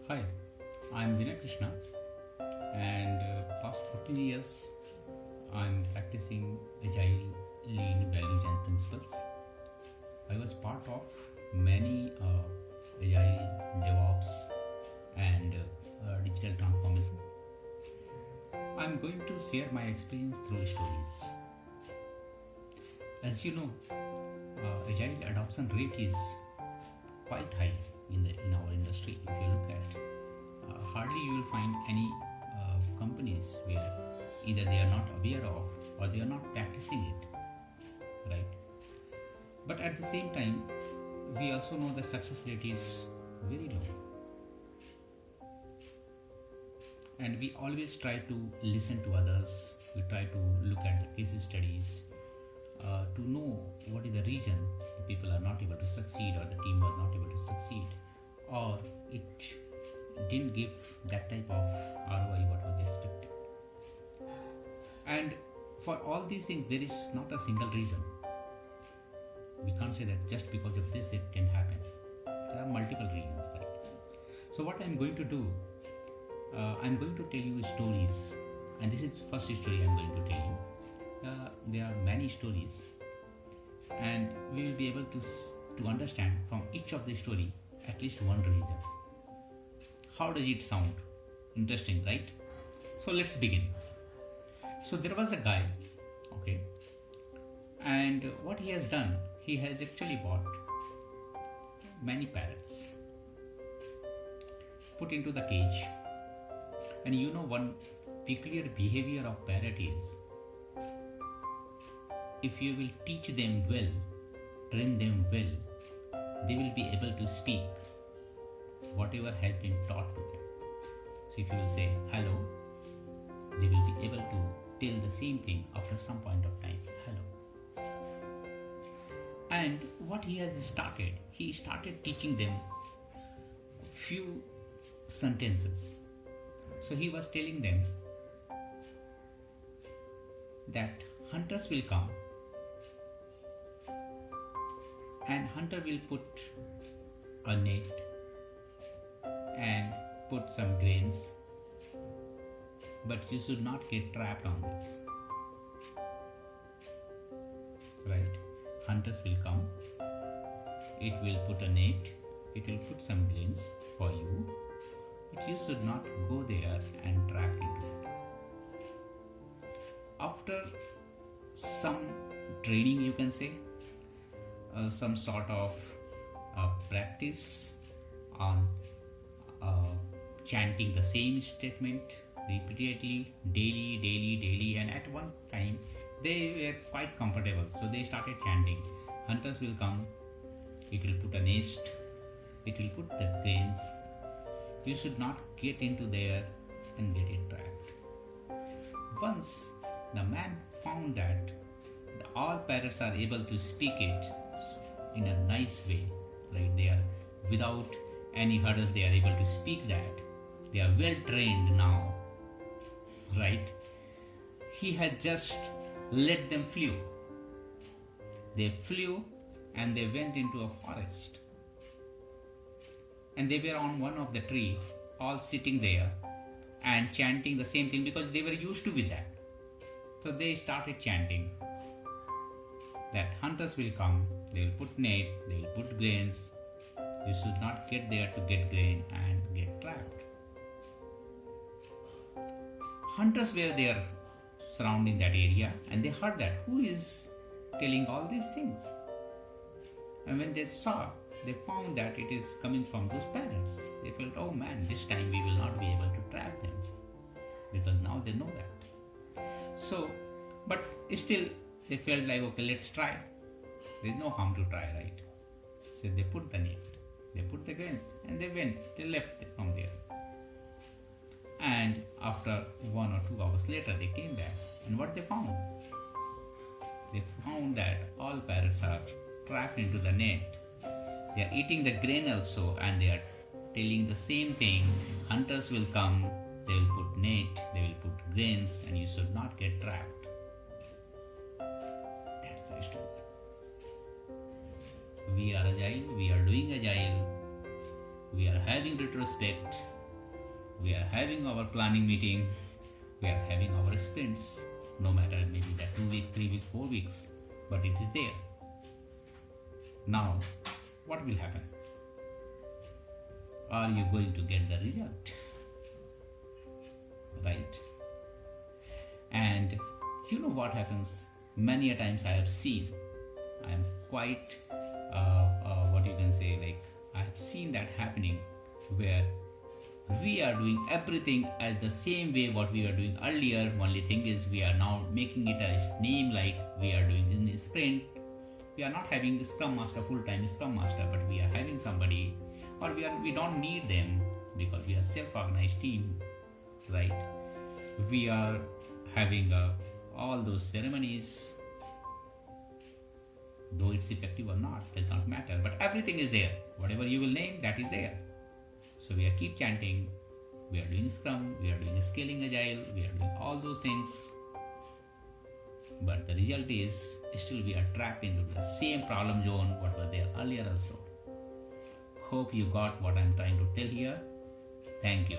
Hi, I'm Vinay Krishna, and past 14 years I'm practicing Agile lean values and principles. I was part of many Agile DevOps and Digital Transformation. I'm going to share my experience through stories. As you know, Agile adoption rate is quite high in our industry. If you look at, hardly you will find any companies where either they are not aware of or they are not practicing it, right? But at the same time, we also know the success rate is very low, and we always try to listen to others. We try to look at the case studies to know what is the reason the people are not able to succeed or the team was not able to succeed, or it didn't give that type of ROI what was expected. And for all these things, there is not a single reason. We can't say that just because of this it can happen. There are multiple reasons, right? So what I'm going to do, I'm going to tell you stories, and this is first story I'm going to tell you. There are many stories, and we will be able to understand from each of the story at least one reason. How does it sound? Interesting, right? So let's begin. So there was a guy, okay, and what he has done, he has actually bought many parrots, put into the cage, and you know one peculiar behavior of parrot is, if you will teach them well, train them well, they will be able to speak whatever has been taught to them. So if you will say hello, they will be able to tell the same thing after some point of time, hello. And what he has started, he started teaching them few sentences. So he was telling them that hunters will come, and hunter will put a net and put some grains, but you should not get trapped on this, right? Hunters will come, it will put a net, it will put some grains for you, but you should not go there and trap into it. After some training, you can say, some sort of practice on chanting the same statement repeatedly, daily, and at one time they were quite comfortable, so they started chanting, hunters will come, it will put a nest, it will put the grains, you should not get into there and get it trapped. Once the man found that all parrots are able to speak it in a nice way, right? They are without any hurdles, they are able to speak that. They are well trained now, right? He had just let them flew. They flew and they went into a forest. And they were on one of the tree, all sitting there and chanting the same thing because they were used to with that. So they started chanting that hunters will come, they will put net, they will put grains, you should not get there to get grain and get trapped. Hunters were there surrounding that area, and they heard that who is telling all these things. And when they saw, they found that it is coming from those parrots. They felt, oh man, this time we will not be able to trap them, because now they know that. So, but still they felt like, okay, let's try. There's no harm to try, right? So they put the net, they put the grains, and they went, they left from there. And after 1 or 2 hours later, they came back, and what they found? They found that all parrots are trapped into the net. They are eating the grain also, and they are telling the same thing. Hunters will come, they will put net, they will put grains, and you should not get trapped. That's the story. We are agile, we are doing agile, we are having retrospect, We are having our planning meeting, we are having our sprints, no matter maybe that 2 weeks, 3 weeks, 4 weeks, but it is there. Now, what will happen? Are you going to get the result? Right? And you know what happens? Many a times I have seen, I am quite, what you can say, like I have seen that happening where we are doing everything as the same way what we were doing earlier. Only thing is we are now making it a name like we are doing in a sprint. We are not having the Scrum Master, full-time Scrum Master, but we are having somebody, or we don't need them because we are self-organized team, right? We are having all those ceremonies, though it's effective or not, does not matter, but everything is there. Whatever you will name, that is there. So we are keep chanting, we are doing Scrum, we are doing scaling Agile, we are doing all those things. But the result is still we are trapped into the same problem zone what was there earlier also. Hope you got what I'm trying to tell here. Thank you.